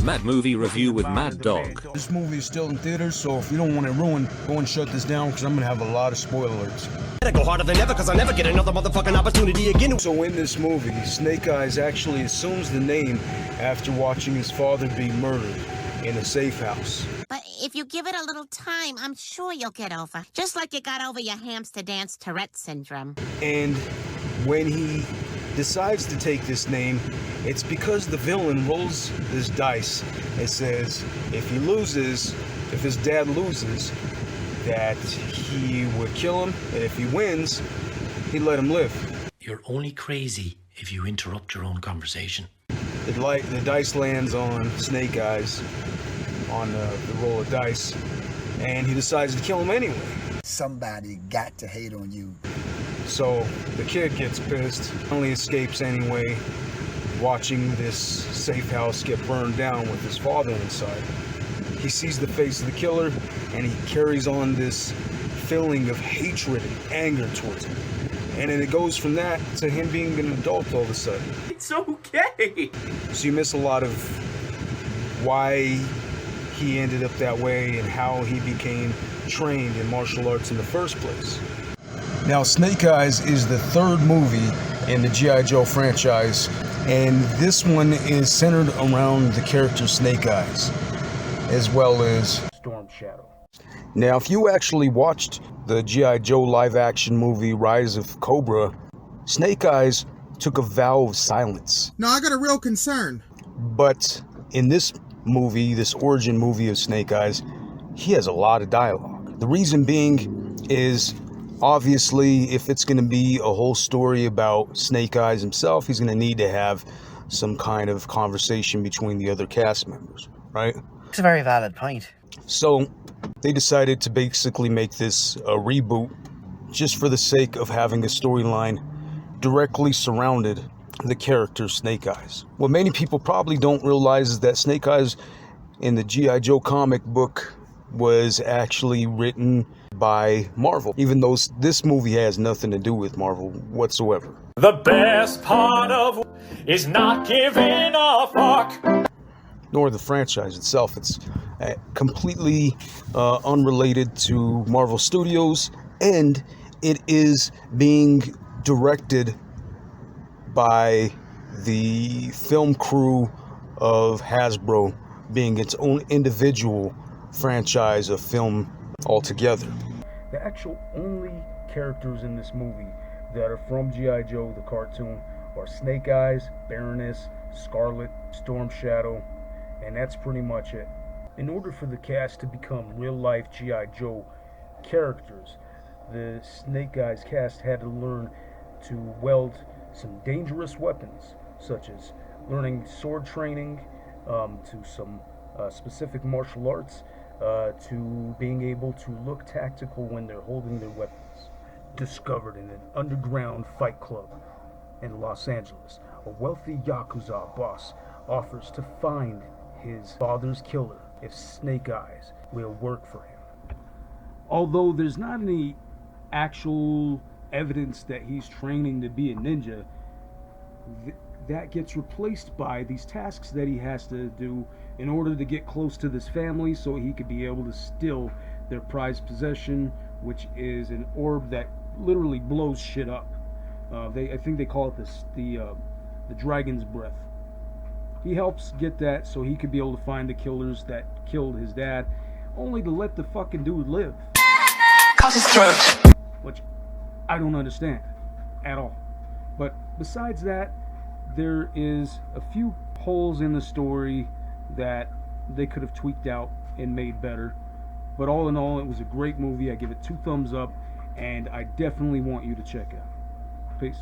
Mad Movie Review with Mad Dog. This movie is still in theaters, so if you don't want it ruined, go and shut this down because I'm gonna have a lot of spoiler alerts. I go harder than ever because I never get another motherfucking opportunity again. So in this movie, Snake Eyes actually assumes the name after watching his father be murdered in a safe house. But if you give it a little time, I'm sure you'll get over. Just like you got over your hamster dance Tourette syndrome. And when he decides to take this name, it's because the villain rolls this dice. It says if he loses, if his dad loses, that he would kill him, and if he wins, he'd let him live. You're only crazy if you interrupt your own conversation. The dice lands on Snake Eyes, on the roll of dice, and he decides to kill him anyway. Somebody got to hate on you. So the kid gets pissed, only escapes anyway, watching this safe house get burned down with his father inside. He sees the face of the killer, and he carries on this feeling of hatred and anger towards him. And then it goes from that to him being an adult all of a sudden. It's okay! So you miss a lot of why he ended up that way and how he became trained in martial arts in the first place. Now, Snake Eyes is the third movie in the G.I. Joe franchise, and this one is centered around the character Snake Eyes, as well as Storm Shadow. Now, if you actually watched the G.I. Joe live-action movie Rise of Cobra, Snake Eyes took a vow of silence. No, I got a real concern. But in this movie, this origin movie of Snake Eyes, he has a lot of dialogue. The reason being is, obviously, if it's going to be a whole story about Snake Eyes himself, he's going to need to have some kind of conversation between the other cast members, right? It's a very valid point. So they decided to basically make this a reboot just for the sake of having a storyline directly surrounded the character Snake Eyes. What many people probably don't realize is that Snake Eyes in the G.I. Joe comic book was actually written by Marvel, even though this movie has nothing to do with Marvel whatsoever. The best part of is not giving a fuck. Nor the franchise itself. It's completely unrelated to Marvel Studios, and it is being directed by the film crew of Hasbro, being its own individual franchise of film altogether. The actual only characters in this movie that are from G.I. Joe, the cartoon, are Snake Eyes, Baroness, Scarlet, Storm Shadow, and that's pretty much it. In order for the cast to become real-life G.I. Joe characters, the Snake Eyes cast had to learn to weld some dangerous weapons, such as learning sword training, to some specific martial arts, to being able to look tactical when they're holding their weapons. Discovered in an underground fight club in Los Angeles, a wealthy Yakuza boss offers to find his father's killer if Snake Eyes will work for him. Although there's not any actual evidence that he's training to be a ninja, that gets replaced by these tasks that he has to do in order to get close to this family so he could be able to steal their prized possession, which is an orb that literally blows shit up. I think they call it the dragon's breath. He helps get that so he could be able to find the killers that killed his dad, only to let the fucking dude live. Cut his throat. Which I don't understand at all. But besides that, there is a few holes in the story that they could have tweaked out and made better. But all in all, it was a great movie. I give it 2 thumbs up, and I definitely want you to check it out. Peace.